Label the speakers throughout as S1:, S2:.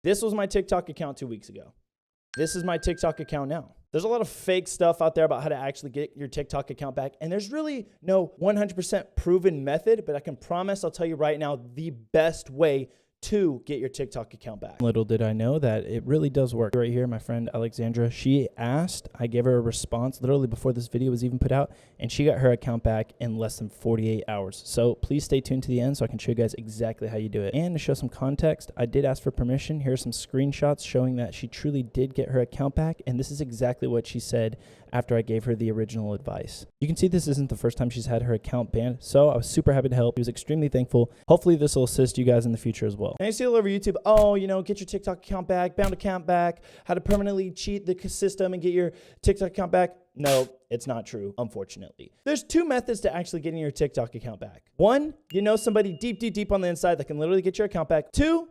S1: This was my TikTok account 2 weeks ago. This is my TikTok account now. There's a lot of fake stuff out there about how to actually get your TikTok account back. And there's really no 100% proven method, but I can promise, I'll tell you right now, the best way to get your TikTok account back. Little did I know that it really does work. Right here, my friend Alexandra, she asked, I gave her a response literally before this video was even put out, and she got her account back in less than 48 hours. So please stay tuned to the end so I can show you guys exactly how you do it. And to show some context, I did ask for permission. Here's some screenshots showing that she truly did get her account back, and this is exactly what she said after I gave her the original advice. You can see this isn't the first time she's had her account banned, so I was super happy to help. She was extremely thankful. Hopefully this will assist you guys in the future as well. And you see all over YouTube, oh, you know, get your TikTok account back, bound account back, how to permanently cheat the system and get your TikTok account back. No, it's not true, unfortunately. There's two methods to actually getting your TikTok account back. One, you know somebody deep on the inside that can literally get your account back. Two,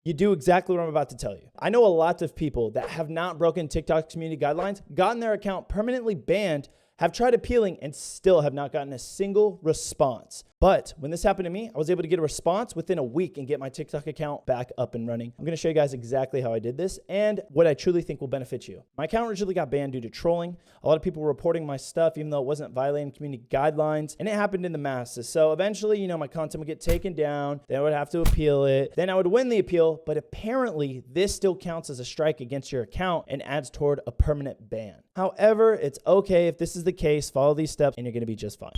S1: you do exactly what I'm about to tell you. I know a lot of people that have not broken TikTok's community guidelines, gotten their account permanently banned, have tried appealing, and still have not gotten a single response. But when this happened to me, I was able to get a response within a week and get my TikTok account back up and running. I'm going to show you guys exactly how I did this and what I truly think will benefit you. My account originally got banned due to trolling. A lot of people were reporting my stuff, even though it wasn't violating community guidelines, and it happened in the masses. So eventually, you know, my content would get taken down. Then I would have to appeal it. Then I would win the appeal, but apparently this still counts as a strike against your account and adds toward a permanent ban. However, it's okay if this is the case. Follow these steps and you're going to be just fine.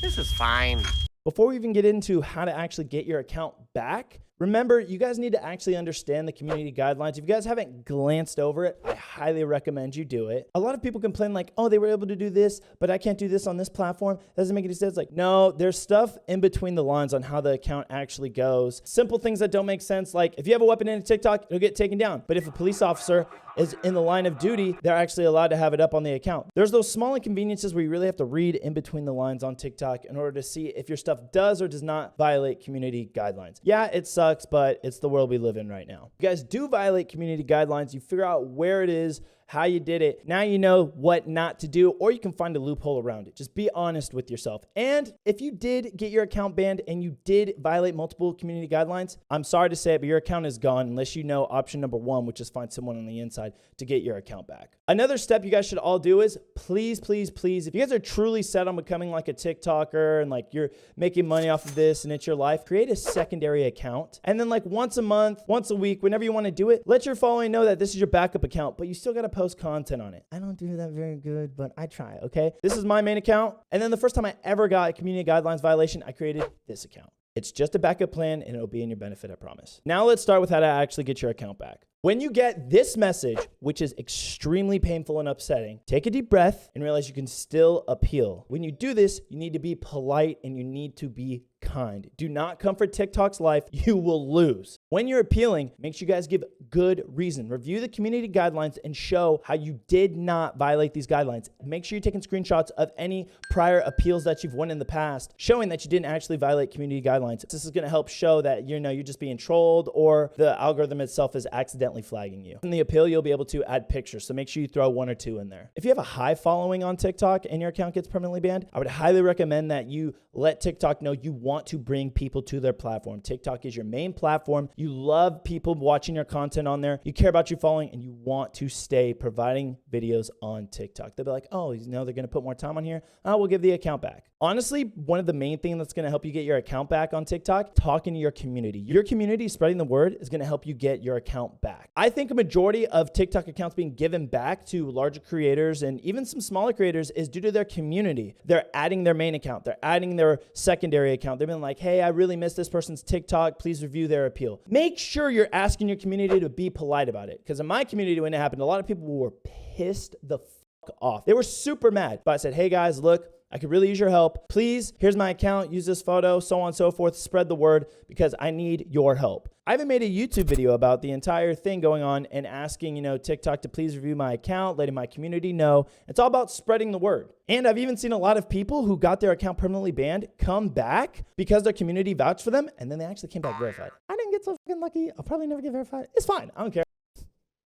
S2: This is fine.
S1: Before we even get into how to actually get your account back, remember, you guys need to actually understand the community guidelines. If you guys haven't glanced over it, I highly recommend you do it. A lot of people complain like, oh, they were able to do this, but I can't do this on this platform. That doesn't make any sense. Like, no, there's stuff in between the lines on how the account actually goes. Simple things that don't make sense. Like if you have a weapon in a TikTok, it'll get taken down. But if a police officer is in the line of duty, they're actually allowed to have it up on the account. There's those small inconveniences where you really have to read in between the lines on TikTok in order to see if your stuff does or does not violate community guidelines. Yeah, it sucks, but it's the world we live in right now. You guys do violate community guidelines. You figure out where it is, how you did it. Now you know what not to do, or you can find a loophole around it. Just be honest with yourself. And if you did get your account banned and you did violate multiple community guidelines, I'm sorry to say it, but your account is gone unless you know option number one, which is find someone on the inside to get your account back. Another step you guys should all do is please, if you guys are truly set on becoming like a TikToker and like you're making money off of this and it's your life, create a secondary account. And then like once a month, once a week, whenever you want to do it, let your following know that this is your backup account, but you still got to post content on it. I don't do that very good, but I try, okay? This is my main account. And then the first time I ever got a community guidelines violation, I created this account. It's just a backup plan and it'll be in your benefit, I promise. Now let's start with how to actually get your account back. When you get this message, which is extremely painful and upsetting, take a deep breath and realize you can still appeal. When you do this, you need to be polite and you need to be kind. Do not come for TikTok's life. You will lose. When you're appealing, make sure you guys give good reason. Review the community guidelines and show how you did not violate these guidelines. Make sure you're taking screenshots of any prior appeals that you've won in the past, showing that you didn't actually violate community guidelines. This is going to help show that you're just being trolled or the algorithm itself is accidentally flagging you. In the appeal, you'll be able to add pictures. So make sure you throw 1 or 2 in there. If you have a high following on TikTok and your account gets permanently banned, I would highly recommend that you let TikTok know you want to bring people to their platform. TikTok is your main platform. You love people watching your content on there. You care about your following and you want to stay providing videos on TikTok. They'll be like, oh, they're going to put more time on here. We'll give the account back. Honestly, one of the main things that's going to help you get your account back on TikTok, talking to your community. Your community spreading the word is going to help you get your account back. I think a majority of TikTok accounts being given back to larger creators and even some smaller creators is due to their community. They're adding their main account. They're adding their secondary account. They've been like, hey, I really miss this person's TikTok. Please review their appeal. Make sure you're asking your community to be polite about it. Because in my community, when it happened, a lot of people were pissed the fuck off. They were super mad. But I said, hey guys, look, I could really use your help. Please, here's my account, use this photo, so on and so forth, spread the word because I need your help. I even made a YouTube video about the entire thing going on and asking, TikTok to please review my account, letting my community know. It's all about spreading the word. And I've even seen a lot of people who got their account permanently banned come back because their community vouched for them and then they actually came back verified. I didn't get so fucking lucky. I'll probably never get verified. It's fine. I don't care.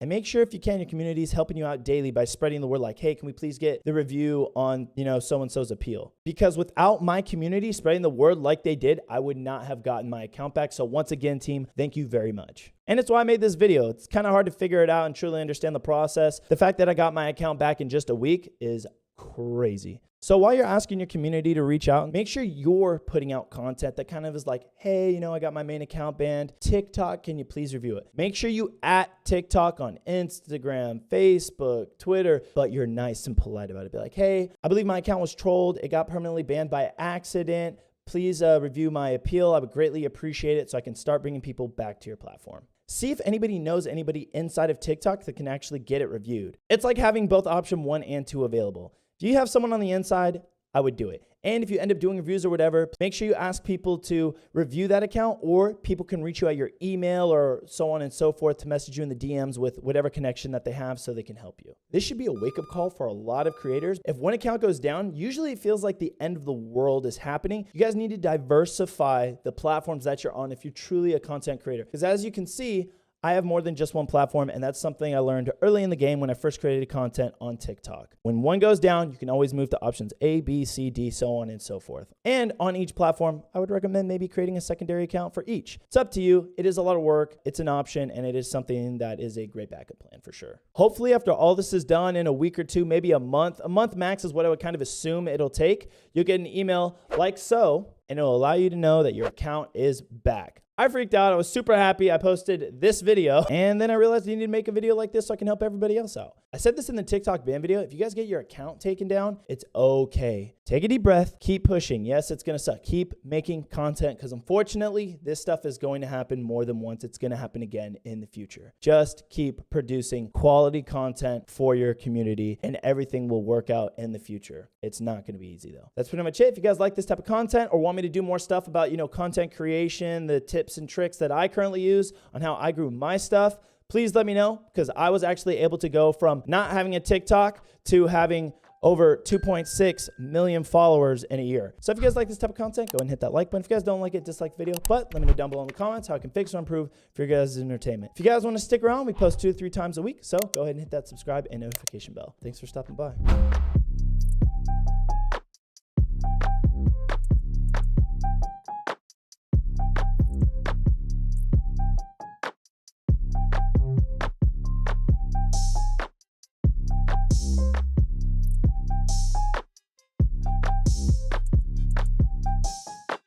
S1: And make sure if you can, your community is helping you out daily by spreading the word like, hey, can we please get the review on, so-and-so's appeal? Because without my community spreading the word like they did, I would not have gotten my account back. So once again, team, thank you very much. And it's why I made this video. It's kind of hard to figure it out and truly understand the process. The fact that I got my account back in just a week is crazy. So while you're asking your community to reach out, make sure you're putting out content that kind of is like, hey, I got my main account banned. TikTok, can you please review it? Make sure you at TikTok on Instagram, Facebook, Twitter, but you're nice and polite about it. Be like, hey, I believe my account was trolled. It got permanently banned by accident. Please review my appeal. I would greatly appreciate it so I can start bringing people back to your platform. See if anybody knows anybody inside of TikTok that can actually get it reviewed. It's like having both option 1 and 2 available. If you have someone on the inside, I would do it. And if you end up doing reviews or whatever, make sure you ask people to review that account, or people can reach you at your email or so on and so forth to message you in the DMs with whatever connection that they have so they can help you. This should be a wake-up call for a lot of creators. If one account goes down, usually it feels like the end of the world is happening. You guys need to diversify the platforms that you're on if you're truly a content creator. Because as you can see, I have more than just one platform, and that's something I learned early in the game when I first created content on TikTok. When one goes down, you can always move to options A, B, C, D, so on and so forth. And on each platform, I would recommend maybe creating a secondary account for each. It's up to you. It is a lot of work. It's an option, and it is something that is a great backup plan for sure. Hopefully, after all this is done in a week or two, maybe a month max is what I would kind of assume it'll take, you'll get an email like so, and it'll allow you to know that your account is back. I freaked out. I was super happy. I posted this video, and then I realized I needed to make a video like this so I can help everybody else out. I said this in the TikTok ban video. If you guys get your account taken down, it's okay. Take a deep breath. Keep pushing. Yes, it's going to suck. Keep making content because unfortunately, this stuff is going to happen more than once. It's going to happen again in the future. Just keep producing quality content for your community, and everything will work out in the future. It's not going to be easy, though. That's pretty much it. If you guys like this type of content or want me to do more stuff about, content creation, the tips and tricks that I currently use on how I grew my stuff, please let me know, because I was actually able to go from not having a TikTok to having over 2.6 million followers in a year. So if you guys like this type of content, go ahead and hit that like button. If you guys don't like it, dislike the video, but let me know down below in the comments how I can fix or improve for your guys' entertainment. If you guys want to stick around, we post 2 to 3 times a week, so go ahead and hit that subscribe and notification bell. Thanks for stopping by.